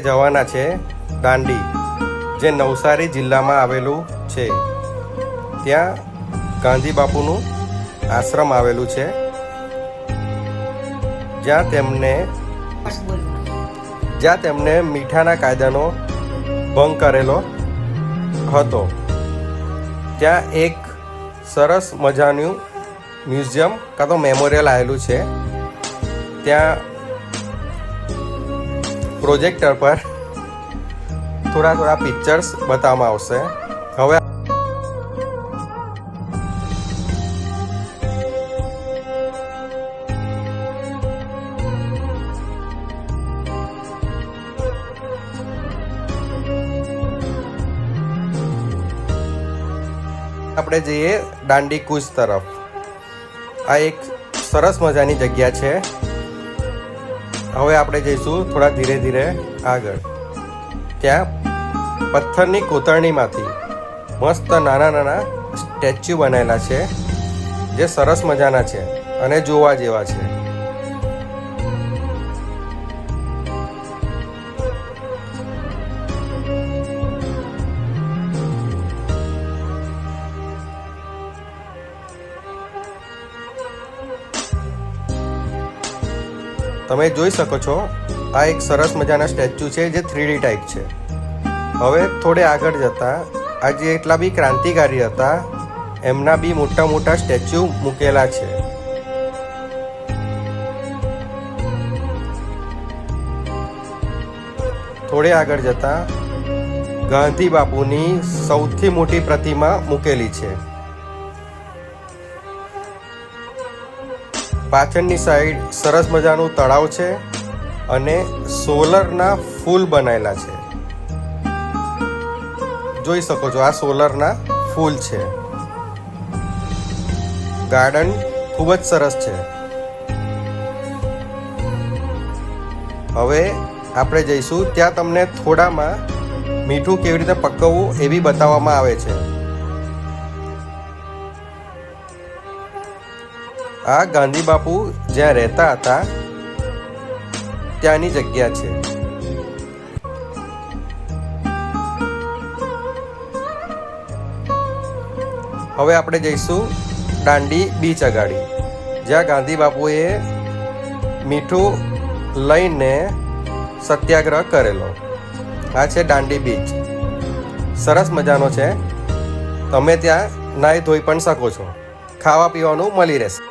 જવાના છે દાંડી, જે નવસારી જિલ્લામાં આવેલું છે. ત્યાં ગાંધી બાપુનું આશ્રમ આવેલું છે, જ્યાં તેમને મીઠાના કાયદાનો ભંગ કરેલો હતો. ત્યાં એક સરસ મજાનું મ્યુઝિયમ કાં તો મેમોરિયલ આવેલું છે. ત્યાં પ્રોજેક્ટર પર થોડા પિક્ચર્સ બતાવવામાં આવશે. હવે આપણે જઈએ દાંડી કૂચ તરફ. આ એક સરસ મજાની જગ્યા છે. હવે આપણે જઈશું થોડા ધીરે ધીરે આગળ. ત્યાં પથ્થરની કોતરણીમાંથી મસ્ત નાના સ્ટેચ્યુ બનેલા છે, જે સરસ મજાના છે અને જોવા જેવા છે. તમે જોઈ શકો છો, આ એક સરસ મજાના સ્ટેચ્યુ છે, જે 3D ટાઈપ છે. હવે થોડે આગળ જતા આ જે એટલા બી ક્રાંતિકારી હતા એમના બી મોટા સ્ટેચ્યુ મૂકેલા છે. થોડે આગળ જતા ગાંધી બાપુની સૌથી મોટી પ્રતિમા મૂકેલી છે. પાછળની સાઈડ સરસ મજાનું તળાવ છે અને સોલરના ફૂલ બનાવેલા છે. જોઈ શકો છો, આ સોલરના ફૂલ છે. ગાર્ડન ખૂબ જ સરસ છે. હવે આપણે જઈશું ત્યાં તમને થોડામાં મીઠું કેવી રીતે પકવવું એ બી બતાવવામાં આવે છે. આ ગાંધી બાપુ જ્યાં રહેતા હતા ત્યાંની જગ્યા છે. હવે આપણે જઈશું દાંડી બીચ અગાડી, જ્યાં ગાંધી બાપુએ મીઠું લઈને સત્યાગ્રહ કરેલો. આ છે દાંડી બીચ. સરસ મજાનો છે. તમે ત્યાં નાહી ધોઈ પણ શકો છો. ખાવા પીવાનું મળી રહેશે.